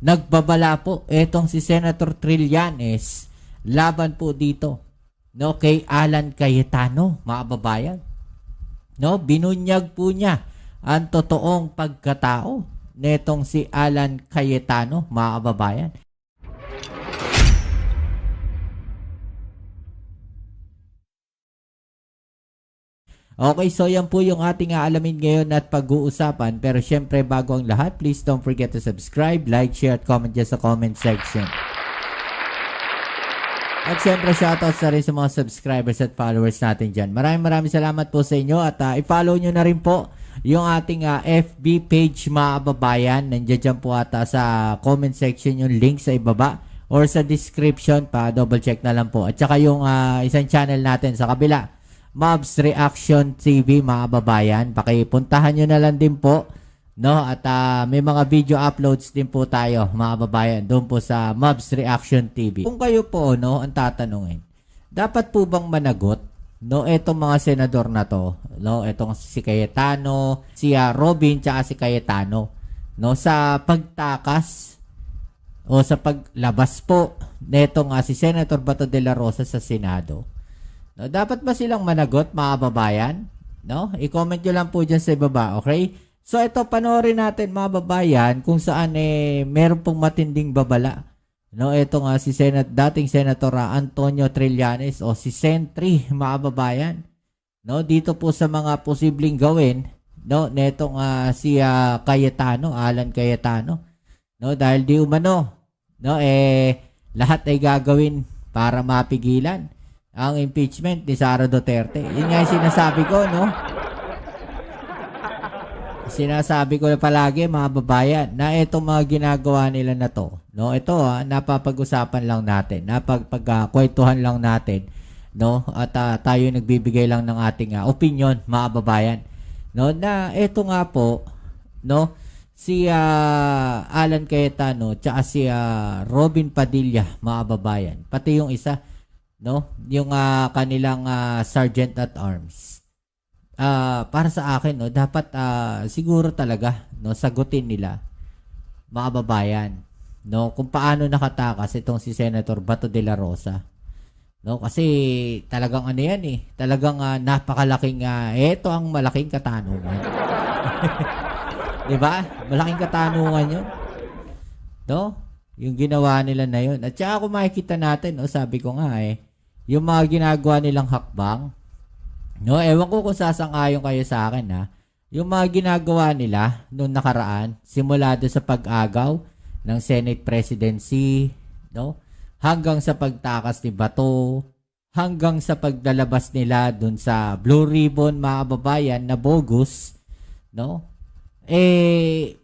nagbabala po etong si Senator Trillanes laban po dito, no, kay Alan Cayetano, mga kababayan. No, binunyag po niya ang totoong pagkatao netong si Alan Cayetano, mga kababayan. Okay, so yan po yung ating aalamin ngayon at pag-uusapan. Pero syempre, bago ang lahat, please don't forget to subscribe, like, share, at comment dyan sa comment section. At syempre, shoutouts na rin sa mga subscribers at followers natin dyan. Maraming salamat po sa inyo at i-follow nyo na rin po yung ating FB page, mga kababayan. Nandiyan dyan po ata sa comment section yung link sa ibaba or sa description, pa double check na lang po. At saka yung isang channel natin sa kabila, Mobs Reaction TV, mga kababayan. Pakipuntahan nyo na lang din po, no? At may mga video uploads din po tayo, mga kababayan, doon po sa Mobs Reaction TV. Kung kayo po, no, ang tatanungin, dapat po bang managot, no, etong mga senador na to, no, etong si Cayetano, si Robin, tsaka si Cayetano, no, sa pagtakas o sa paglabas po netong si Senator Bato de la Rosa sa Senado? No, dapat ba silang managot, mga kababayan? No? I-comment nyo lang po dyan sa ibaba, okay? So ito, panoorin natin, mga kababayan, kung saan meron pong matinding babala. No, ito nga si dating Senator Antonio Trillanes o si Sentry, mga kababayan. No, dito po sa mga posibleng gawin, no, netong si Cayetano, Alan Cayetano. No, dahil di umano, no, lahat ay gagawin para mapigilan ang impeachment ni Sara Duterte. Yun nga yung sinasabi ko, no? Sinasabi ko na palagi, mga babayan, na itong mga ginagawa nila na to, no? Ito, napapag-usapan lang natin, napagkwentuhan lang natin, no? At tayo nagbibigay lang ng ating opinion, mga babayan, no? Na ito nga po, no? Si Alan Cayetano, tsaka si Robin Padilla, mga babayan, pati yung isa, no, yung kanilang sergeant at arms, para sa akin, no, dapat siguro talaga, no, sagutin nila, mga babayan, no, kung paano nakatakas itong si Senator Bato de la Rosa, no, kasi talagang yan talagang napakalaking ito ang malaking katanungan. Di ba? Malaking katanungan yun, no, yung ginawa nila na yun. At saka kung makikita natin, no, sabi ko nga yung mga ginagawa nilang hakbang, no, ewan ko kung sasang-ayon kayo sa akin, yung mga ginagawa nila noong nakaraan, simula doon sa pag-agaw ng Senate presidency, no, hanggang sa pagtakas ni Bato, hanggang sa paglalabas nila doon sa Blue Ribbon, mga kababayan, na bogus, no,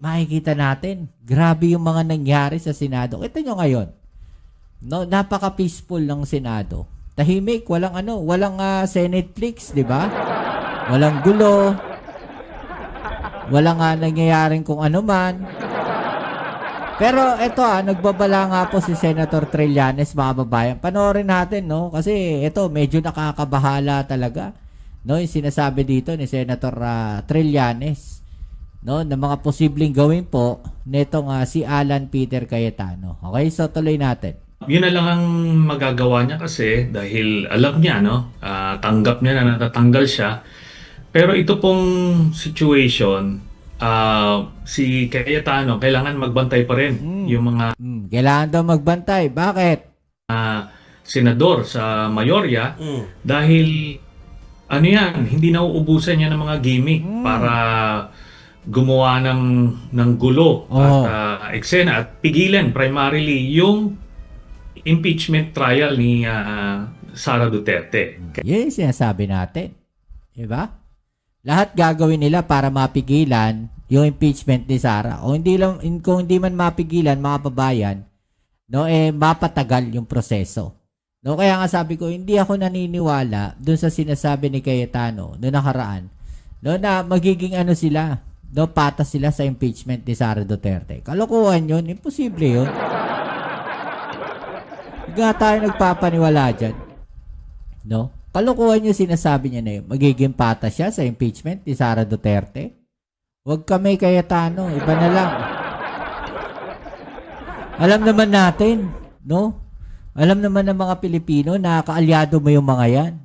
makikita natin, grabe yung mga nangyari sa Senado. Ito nyo ngayon, no, napaka-peaceful ng Senado. Tahimik, walang Senate leaks, di ba? Walang gulo. Walang nangyayaring kung ano man. Pero ito nagbabala nga po si Senator Trillanes, mga babayan. Panoorin natin, no? Kasi ito, medyo nakakabahala talaga, no? Yung sinasabi dito ni Senator Trillanes, no? Na mga posibleng gawin po netong si Alan Peter Cayetano. Okay, so tuloy natin. Yun na lang ang magagawa niya kasi dahil alam niya, no, tanggap niya na natatanggal siya. Pero ito pong situation, si Cayetano kailangan magbantay pa rin yung mga kailangan daw magbantay. Bakit? Senador sa mayorya dahil yan, hindi nauubusan niya ng mga gimmick para gumawa ng gulo at eksena at pigilan primarily yung impeachment trial ni Sara Duterte. Yan yung sinasabi natin. Diba? Lahat gagawin nila para mapigilan yung impeachment ni Sara. O kung hindi man mapigilan, mga babayan, no, mapatagal yung proseso. No, kaya nga sabi ko, hindi ako naniniwala dun sa sinasabi ni Cayetano noong nakaraan, no, na magiging sila, no, patas sila sa impeachment ni Sara Duterte. Kalokohan yun. Imposible yun. Hindi nga tayo nagpapaniwala dyan. No? Kalokohan yung sinasabi niya na yun. Magiging patas siya sa impeachment ni Sara Duterte. Huwag kami Cayetano. Iba na lang. Alam naman natin, no? Alam naman ng mga Pilipino na kaalyado mo yung mga yan.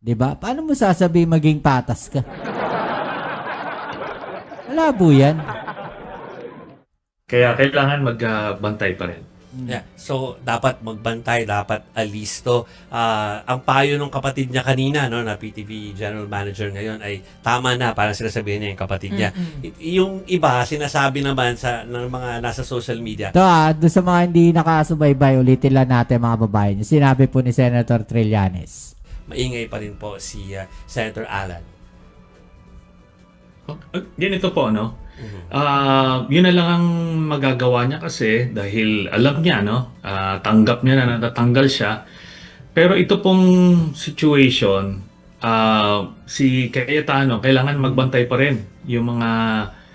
'Di ba? Paano mo sasabihin maging patas ka? Malabo yan. Kaya kailangan magbantay pa rin. Yeah. So, dapat magbantay, dapat alisto. Ang payo ng kapatid niya kanina, no, na PTV General Manager ngayon ay tama na, parang sinasabihin niya yung kapatid niya. Yung iba, sinasabi naman ng mga nasa social media. Ito doon sa mga hindi nakasubaybay, ulitin lang natin mga babae. Yung sinabi po ni Senator Trillanes. Maingay pa rin po si Senator Alan. Ganito po, no? Yun na lang ang magagawa niya kasi dahil alam niya, no? Tanggap niya na natatanggal siya. Pero ito pong situation, si Cayetano, kailangan magbantay pa rin yung mga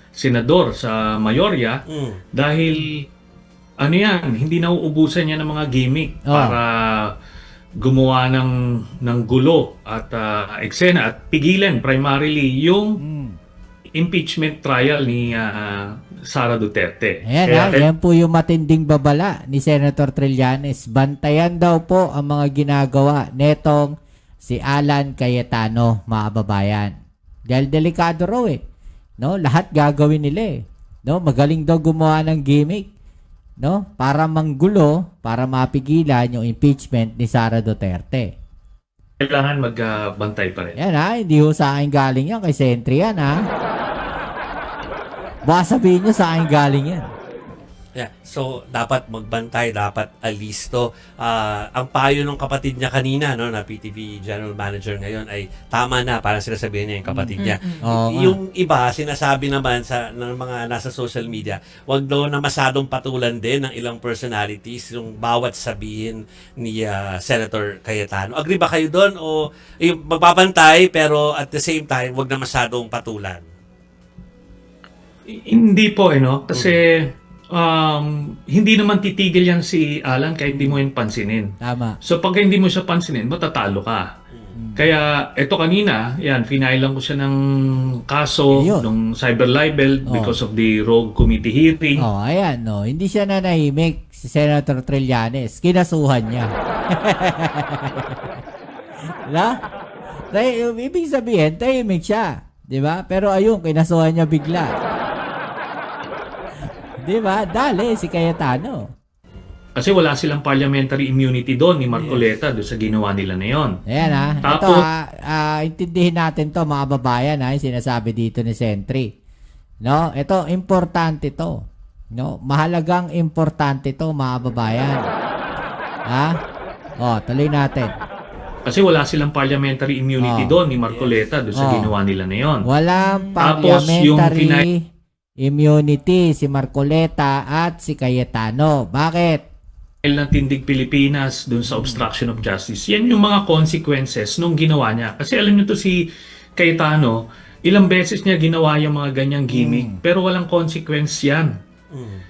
senador sa Mayorya dahil ano yan, hindi nauubusan niya ng mga gimmick para gumawa ng gulo at eksena at pigilan primarily yung impeachment trial ni Sara Duterte. Ayan yan po yung matinding babala ni Senator Trillanes. Bantayan daw po ang mga ginagawa netong si Alan Cayetano, mga kababayan. Dahil delikado raw no? Lahat gagawin nila no? Magaling daw gumawa ng gimmick, no? Para manggulo, para mapigilan yung impeachment ni Sara Duterte. Kailangan magbantay pa rin. Yan hindi ho sa akin galing yan, kay Sentry yan Baka sabihin nyo sa akin galing yan. Yeah. So, dapat magbantay, dapat alisto. Ang payo ng kapatid niya kanina, no, na PTV General Manager ngayon ay tama na, parang sinasabihin niya yung kapatid niya. Yung iba, sinasabi naman ng mga nasa social media, wag daw na masadong patulan din ng ilang personalities yung bawat sabihin ni Senator Cayetano. Agree ba kayo doon? O yung magbabantay pero at the same time, wag na masadong patulan? Hindi po, no? Kasi hindi naman titigil yan si Alan kahit hindi mo yan pansinin. Tama. So pag hindi mo siya pansinin, matatalo ka. Kaya ito kanina, yan, finailan ko siya ng kaso ng cyber libel because of the rogue committee hearing. Ayan, no. Hindi siya nanahimik si Senator Trillanes. Kinasuhan niya. Ibig sabihin, tahimik siya. Diba? Pero ayun, kinasuhan niya bigla. Diba? Dali si Cayetano. Kasi wala silang parliamentary immunity doon ni Marcoleta doon sa ginawa nila na yon. Ayan Tapos, ito intindihin natin to mga babayan yung sinasabi dito ni Sentry. No? Ito, importante to. No? Mahalagang importante to mga babayan. Tuloy natin. Kasi wala silang parliamentary immunity doon ni Marcoleta doon sa ginawa nila na yon. Walang Tapos, parliamentary immunity si Marcoleta at si Cayetano. Bakit? Ng Tindig Pilipinas doon sa obstruction of justice. Yan yung mga consequences nung ginawa niya. Kasi alam niyo to si Cayetano, ilang beses niya ginawa yung mga ganyang gimmick pero walang consequence yan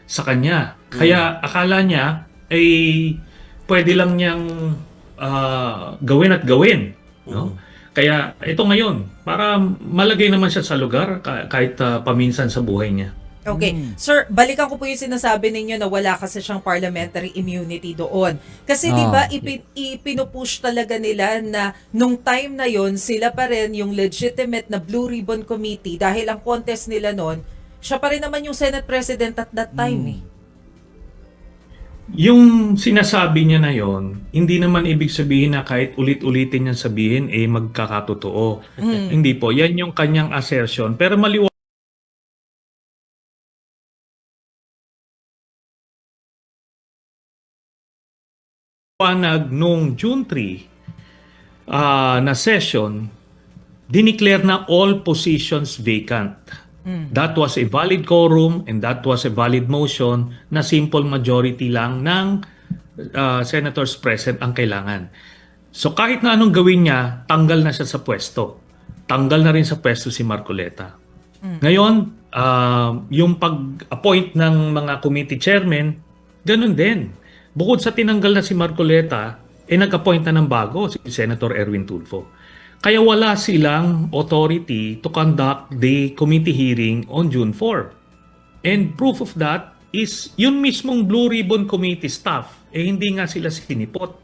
sa kanya. Kaya akala niya ay pwede lang niyang gawin at gawin. No? Kaya ito ngayon, para malagay naman siya sa lugar kahit paminsan sa buhay niya. Okay. Sir, balikan ko po yung sinasabi ninyo na wala kasi siyang parliamentary immunity doon. Kasi di ba ipinupush talaga nila na nung time na yon sila pa rin yung legitimate na Blue Ribbon Committee dahil ang contest nila noon, siya pa rin naman yung Senate President at that time Yung sinasabi niya na yon, hindi naman ibig sabihin na kahit ulit-ulitin niyang sabihin, magkakatotoo. Hindi po. Yan yung kanyang assertion. Pero maliwanag nung June 3 na session, dineclare na all positions vacant. That was a valid quorum and that was a valid motion na simple majority lang ng senators present ang kailangan. So kahit na anong gawin niya, tanggal na siya sa pwesto. Tanggal na rin sa pwesto si Marcoleta. Ngayon, yung pag-appoint ng mga committee chairman, ganun din. Bukod sa tinanggal na si Marcoleta, nag-appoint na ng bago si Senator Erwin Tulfo. Kaya wala silang authority to conduct the committee hearing on June 4. And proof of that, is yung mismong Blue Ribbon Committee staff, hindi nga sila sinipot.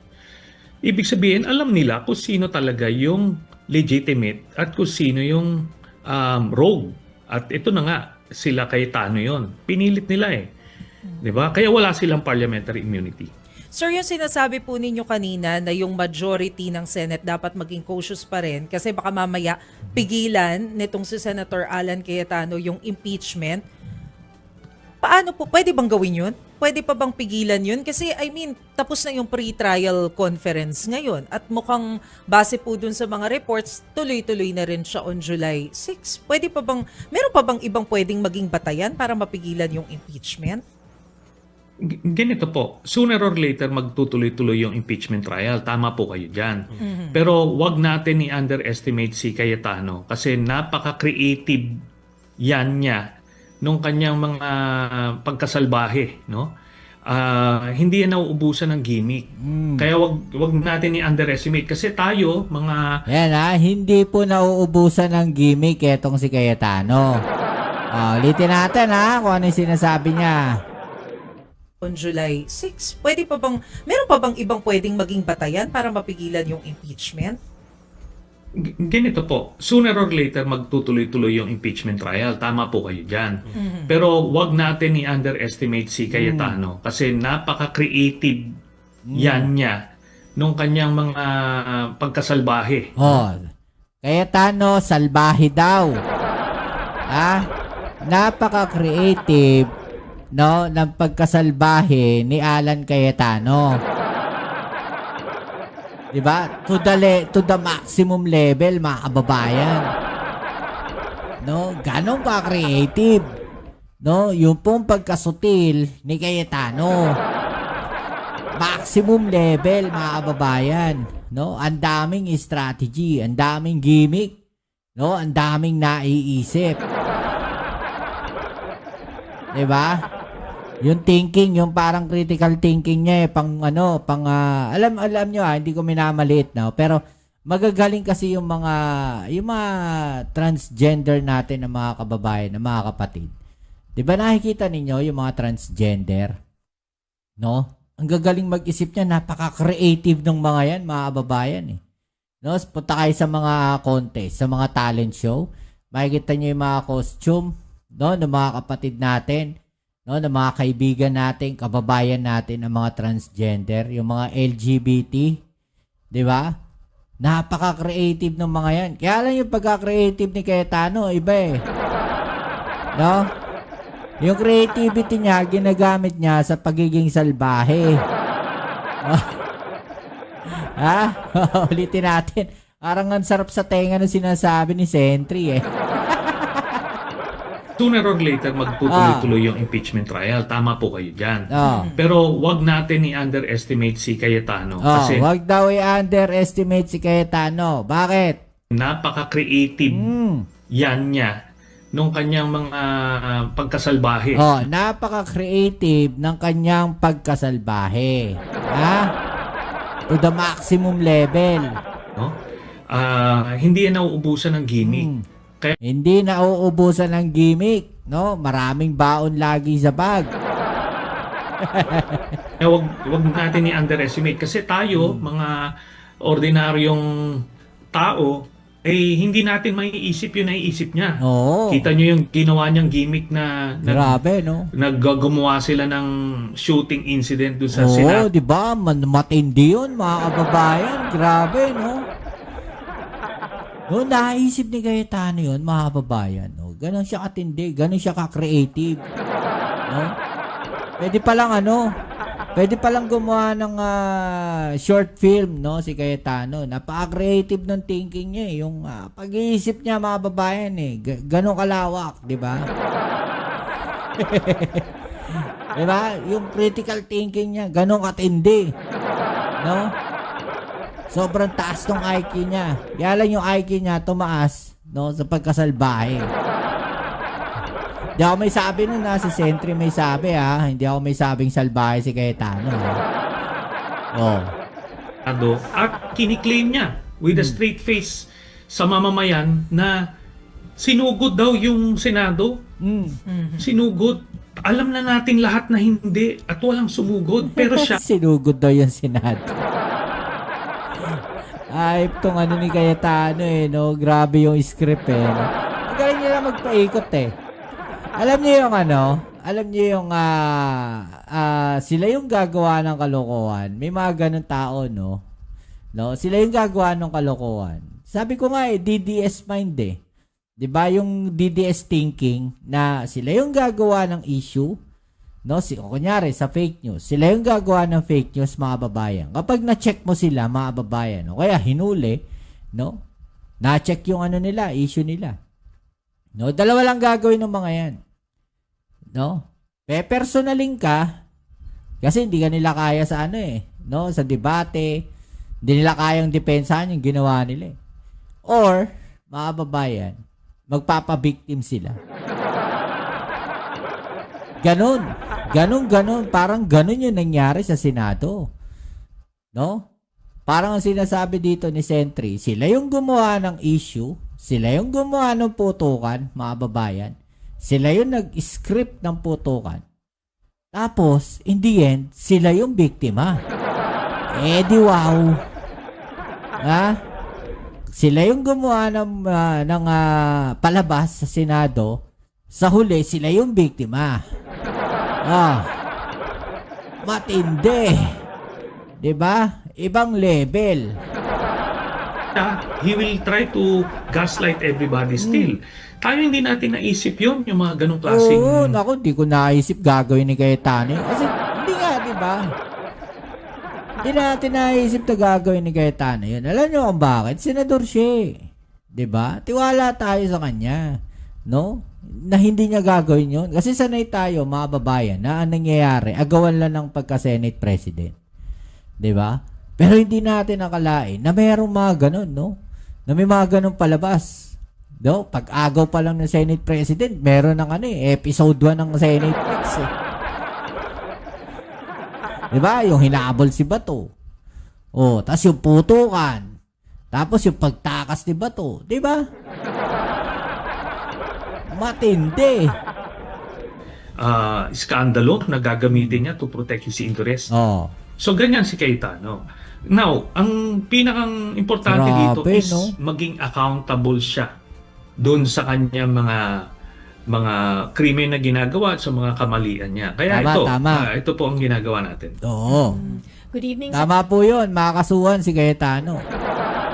Ibig sabihin, alam nila kung sino talaga yung legitimate at kung sino yung rogue. At ito na nga, sila Cayetano yon. Pinilit nila eh. 'Di ba? Kaya wala silang parliamentary immunity. Sir, yung sinasabi po ninyo kanina na yung majority ng Senate dapat maging cautious pa rin kasi baka mamaya pigilan nitong si Senator Alan Cayetano yung impeachment. Paano po? Pwede bang gawin yun? Pwede pa bang pigilan yun? Kasi I mean, tapos na yung pre-trial conference ngayon at mukhang base po dun sa mga reports, tuloy-tuloy na rin siya on July 6. Pwede pa bang, meron pa bang ibang pwedeng maging batayan para mapigilan yung impeachment? Ganito po, sooner or later magtutuloy-tuloy yung impeachment trial. Tama po kayo dyan. Pero wag natin i-underestimate si Cayetano kasi napaka-creative yan niya nung kanyang mga pagkasalbahe, no? Hindi yan nauubusan ng gimmick. Kaya wag natin i-underestimate kasi tayo mga Yan hindi po nauubusan ng gimmick etong si Cayetano. Ulitin natin kung ano yung sinasabi niya. On July 6, pwede pa bang, meron pa bang ibang pwedeng maging batayan para mapigilan yung impeachment? ganito po, sooner or later magtutuloy-tuloy yung impeachment trial. Tama po kayo dyan. Pero wag natin i-underestimate si Cayetano kasi napaka-creative yan niya nung kanyang mga pagkasalbahe. Cayetano, salbahe daw. Napaka-creative ng pagkasalbahe ni Alan Cayetano. Diba? To the maximum level, mga kababayan. No, ganong ka-creative. No, yung pong pagkasutil ni Cayetano. Maximum level, mga kababayan. No, ang daming strategy, ang daming gimmick. No, ang daming naiisip. Diba? Yung thinking, yung parang critical thinking niya alam nyo hindi ko minamaliit pero magagaling kasi yung mga transgender natin na mga kababayan, na mga kapatid. 'Di ba nakikita ninyo yung mga transgender? No? Ang gagaling mag-isip niya, napaka-creative ng mga yan, mga kababayan No, punta kayo sa mga contest, sa mga talent show, makikita niyo yung mga costume, no, ng mga kapatid natin. No, ng mga kaibigan natin, kababayan natin, ang mga transgender, yung mga LGBT, di ba? Napaka-creative ng mga yan. Kaya lang yung pagka-creative ni Cayetano, iba No? Yung creativity niya, ginagamit niya sa pagiging salbahe. Ulitin natin. Parang ang sarap sa tenga ng sinasabi ni Sentry Sooner or later magtutuloy-tuloy yung impeachment trial. Tama po kayo dyan. Pero wag natin i-underestimate si Cayetano. Kasi wag daw i-underestimate si Cayetano. Bakit? Napaka-creative yan niya nung kanyang mga pagkasalbahe. Napaka-creative ng kanyang pagkasalbahe. To the maximum level. No? Hindi yan nauubusan ng gimmick. Hindi nauubusan ng gimmick, no? Maraming baon lagi sa bag. Wag natin i-underestimate kasi tayo, mga ordinaryong tao, hindi natin maiisip yung naiisip niya. Kita nyo yung ginawa niyang gimmick na grabe, no? Naggagawa sila ng shooting incident doon sa Senate. Di ba? Matindi yun, mga kababayan. Grabe, no? No, naisip ni Cayetano yun, mga kababayan. No? Ganon siya katindi, ganon siya ka-creative. No? Pwede palang gumawa ng short film, no, si Cayetano. Napaka-creative ng thinking niya yung pag-iisip niya, mga kababayan ganon kalawak, di ba? Di ba? Yung critical thinking niya, ganon katindi. No? Sobrang taas ng IQ niya. Kaya lang yung IQ niya tumaas, no, sa pagkasalbahe. Hindi ako may sabi nun si Sentry may sabi Hindi ako may sabing salbahe si Cayetano At kiniklaim niya with a straight face sa mamamayan na sinugod daw yung Senado. Sinugod. alam na nating lahat na hindi at walang sumugod. Pero siya, Sinugod daw yung Senado. Ay, itong ano ni Cayetano no? Grabe yung script no? Ang galing nila magpaikot Alam niyo yung alam niyo yung sila yung gagawa ng kalokohan. May mga ganun tao, no? Sila yung gagawa ng kalokohan. Sabi ko nga DDS mind 'Di ba yung DDS thinking na sila yung gagawa ng issue, no? Kunyari sa fake news, sila yung gagawa ng fake news, mga babayan. Kapag na-check mo sila, mga babayan, no? Kaya hinuli, no? Na-check yung nila, issue nila. No, dalawa lang gagawin ng mga 'yan. No? Personalin ka kasi hindi ka nila kaya sa no? Sa debate, hindi nila kayang depensahan yung ginawa nila. Or, mga babayan, magpapabiktim sila. Ganon. Parang ganon yung nangyari sa Senado. No? Parang ang sinasabi dito ni Sentry, sila yung gumawa ng issue, sila yung gumawa ng putukan, mga babayan. Sila yung nag-script ng putukan. Tapos, in the end, sila yung biktima. Di wow. Sila yung gumawa ng palabas sa Senado. Sa huli, sila yung biktima. Matindi. 'Di ba? Ibang level. he will try to gaslight everybody still. Tayo hindi natin naisip yun, yung mga ganong klaseng... Oo, naku, di ko naisip gagawin ni Cayetano. Kasi, hindi nga, di ba? Hindi natin naisip na gagawin ni Cayetano yun. Alam nyo kung bakit? Senador siya. Di ba? Tiwala tayo sa kanya. No? Na hindi niya gagawin yun. Kasi sanay tayo, mga babayan, na ang nangyayari, agawan lang ng pagka-Senate President. Di ba? Pero hindi natin nakalain na mayroong mga ganun, no? Na may mga ganun palabas. No? Pag-agaw pa lang ng Senate President, meron ng episode 1 ng Senate Flex Diba? Yung hinabol si Bato. Tapos yung putukan. Tapos yung pagtakas ni Bato. Diba? Matindi. Skandalo na gagamitin niya to protect his interest. So, ganyan si Cayetano. Now, ang pinakang importante dito is maging accountable siya doon sa kanyang mga krimen na ginagawa at sa mga kamalian niya. Kaya ito po ang ginagawa natin. Oo. Good evening. Tama po yun. Makakasuhan si Cayetano.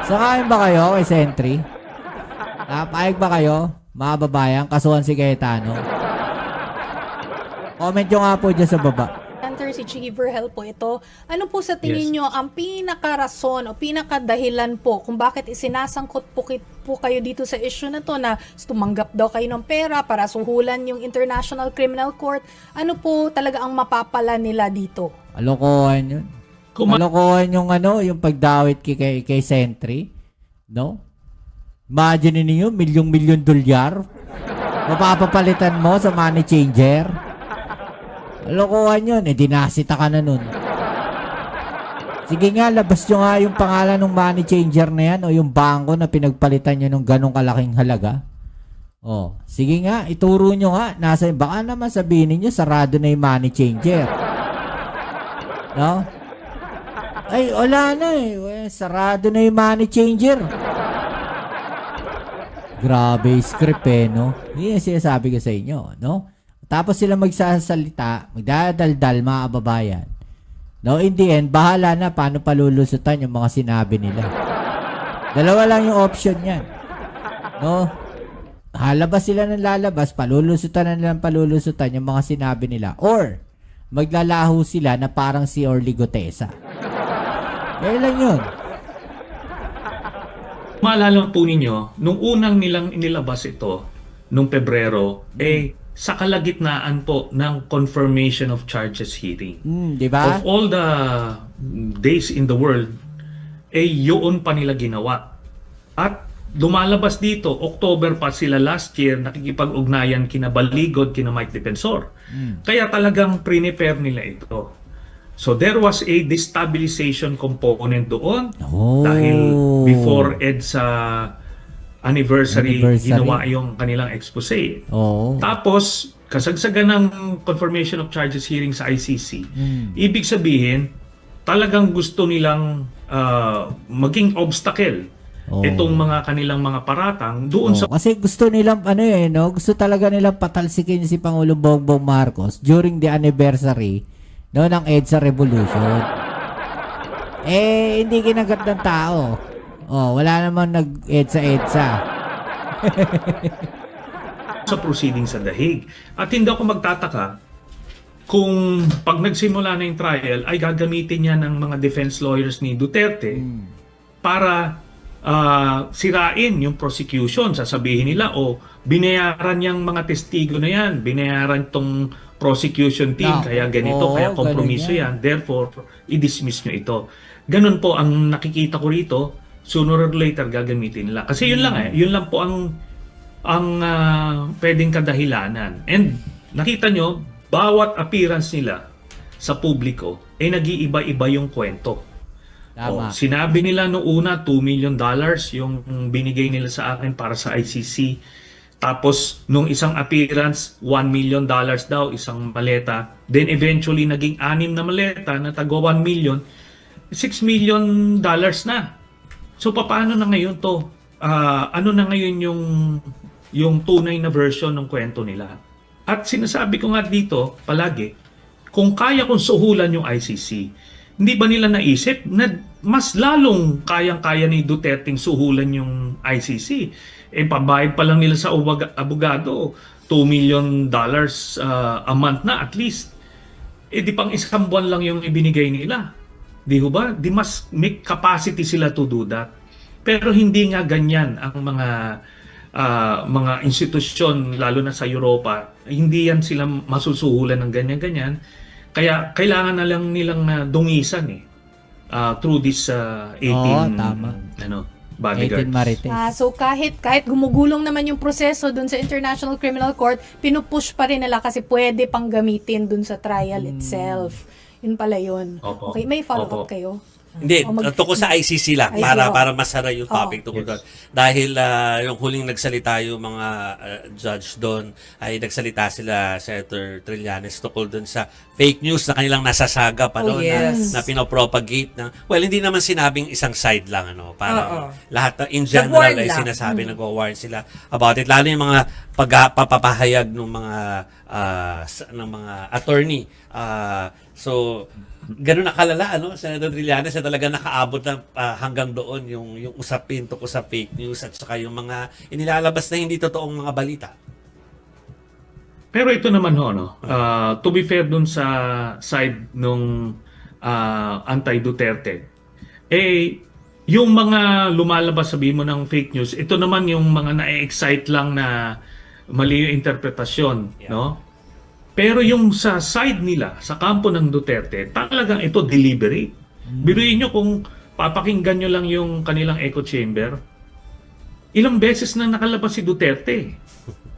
Sakain ba kayo kay Sentry? Napayag ba kayo, mga babayan, kasuhan si Cayetano? Comment nyo nga po dyan sa baba. Si Chiggy Verhel po ito. Ano po sa tingin nyo ang pinakarason o pinakadahilan po kung bakit isinasangkot po kayo dito sa issue na to na tumanggap daw kayo ng pera para suhulan yung International Criminal Court? Ano po talaga ang mapapala nila dito? Alokohan yun. Alokohan yung yung pagdawit kay Sentry. No? Imagine niyo, milyong-milyon dolyar. Mapapapalitan mo sa money changer. Lokohan yun. Dinasita ka na nun. Sige nga, labas nyo nga yung pangalan ng money changer na yan o yung bangko na pinagpalitan nyo ng ganong kalaking halaga. Sige nga, ituro nyo nga. Baka naman sabihin niyo sarado na yung money changer. No? Ay, wala na sarado na yung money changer. Grabe script no? Yan sinasabi ko sa inyo, no? Tapos sila magsasalita, magdadaldal, mga kababayan. No, in the end, bahala na paano palulusutan yung mga sinabi nila. Dalawa lang yung option yan. No? Halabas sila ng lalabas, palulusutan na nilang palulusutan yung mga sinabi nila. Or, maglalaho sila na parang si Orly Gutesa. Kaya lang yun. Maalala po ninyo, nung unang nilang inilabas ito, nung Pebrero, sa kalagitnaan po ng confirmation of charges hearing. Diba? Of all the days in the world, yun pa nila ginawa. At lumalabas dito, October pa sila last year, nakikipag-ugnayan kina Baligod, kina Mike Defensor. Kaya talagang prepare nila ito. So there was a destabilization component doon. Dahil before EDSA anniversary Anniversary. ginawa yung kanilang expose. Oo. Tapos, kasagsagan ng confirmation of charges hearing sa ICC. Ibig sabihin, talagang gusto nilang maging obstacle itong mga kanilang mga paratang doon sa Kasi gusto nilang gusto talaga nilang patalsikin si Pangulong Bongbong Marcos during the anniversary ng EDSA Revolution. Hindi kinagat ng tao. Wala namang nag-EDSA. sa proceeding sa dahig. At hindi ako magtataka kung pag nagsimula na yung trial ay gagamitin niya ng mga defense lawyers ni Duterte para sirain yung prosecution. Sasabihin nila, binayaran niyang mga testigo na yan, binayaran tong prosecution team, kaya ganito, kaya kompromiso yan. Therefore, i-dismiss nyo ito. Ganun po ang nakikita ko rito, sooner or later gagamitin nila. Kasi yun lang yun lang po ang pwedeng kadahilanan. And nakita nyo, bawat appearance nila sa publiko ay nag-iiba-iba yung kwento. Tama. Sinabi nila noong una $2 million yung binigay nila sa akin para sa ICC. Tapos nung isang appearance, $1 million daw, isang maleta. Then eventually naging 6 na maleta na tagwa 1 million, $6 million na. So paano na ngayon to? Ano na ngayon yung tunay na version ng kwento nila? At sinasabi ko nga dito palagi, kung kaya kong suhulan yung ICC, hindi ba nila naisip na mas lalong kayang-kaya ni Duterte suhulan yung ICC? Pambayad pa lang nila sa abogado, $2 million a month na at least. Di pang isang buwan lang yung ibinigay nila. Di ba? Di mas may capacity sila to do that. Pero hindi nga ganyan ang mga institusyon, lalo na sa Europa. Hindi yan sila masusuhulan ng ganyan-ganyan. Kaya kailangan na lang nilang dungisan through this 18 tama. bodyguards. 18 Marites. So kahit gumugulong naman yung proseso dun sa International Criminal Court, pinupush pa rin nila kasi pwede pang gamitin dun sa trial itself. Yun pala yun. Opo. Okay, may follow-up kayo? Hindi, tungkol sa ICC lang para masara yung topic tungkol Yes. doon. Dahil yung huling nagsalita yung mga judge doon ay nagsalita sila Senator Trillanes tungkol doon sa fake news na kanilang nasasagap yes. na pinopropagate na hindi naman sinabing isang side lang para lahat in general Nag-warn ay lang. sinasabi nagwa-warn sila about it, lalo yung mga papahayag ng mga attorney. So ganun nakalala, Senator Trillanes, na talaga nakaabot na hanggang doon yung usapin tungkol sa fake news at saka yung mga inilalabas na hindi totoong mga balita. Pero ito naman to be fair dun sa side nung anti-Duterte, yung mga lumalabas, sabihin mo ng fake news, ito naman yung mga na-excite lang na mali yung interpretasyon, no? Pero yung sa side nila, sa kampo ng Duterte, talagang ito deliberate. Biruin nyo kung papakinggan nyo lang yung kanilang echo chamber, ilang beses na nakalabas si Duterte.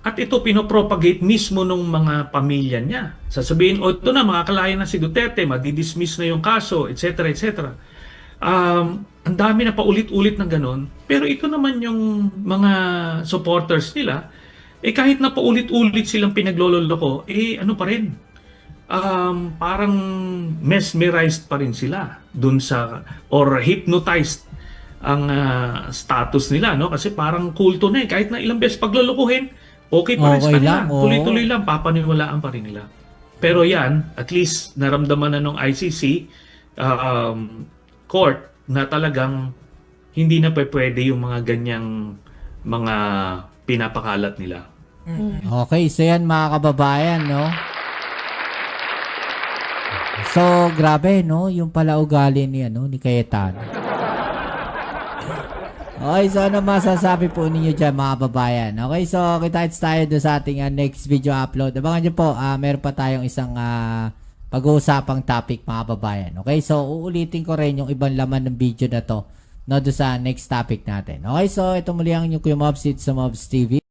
At ito pinopropagate mismo ng mga pamilya niya. Sasabihin, ito na, makakalaya na si Duterte, madidismiss na yung kaso, etc. etc. Ang dami na paulit-ulit ng ganun. Pero ito naman yung mga supporters nila, kahit na paulit-ulit silang pinagloloko, ano pa rin? Parang mesmerized pa rin sila dun sa, or hypnotized ang status nila, no? Kasi parang kulto na kahit na ilang beses paglolokohin, okay pa rin sa kanila. Tuloy-tuloy lang, papaniwalaan pa rin nila. Pero yan, at least naramdaman na ng ICC court na talagang hindi na pwede yung mga ganyang mga pinapakalat nila. Okay, so yan mga kababayan, no? So, grabe, no? Yung pala ugali ni Cayetano. Okay, so ano masasabi po ninyo dyan mga kababayan? Okay, so kita-kits tayo doon sa ating next video upload. Abangan nyo po, meron pa tayong isang pag-uusapang topic mga kababayan. Okay, so uulitin ko rin yung ibang laman ng video na to, no, doon sa next topic natin. Okay, so ito muli ang inyong Kuya Mobs, it's sa Mobs TV.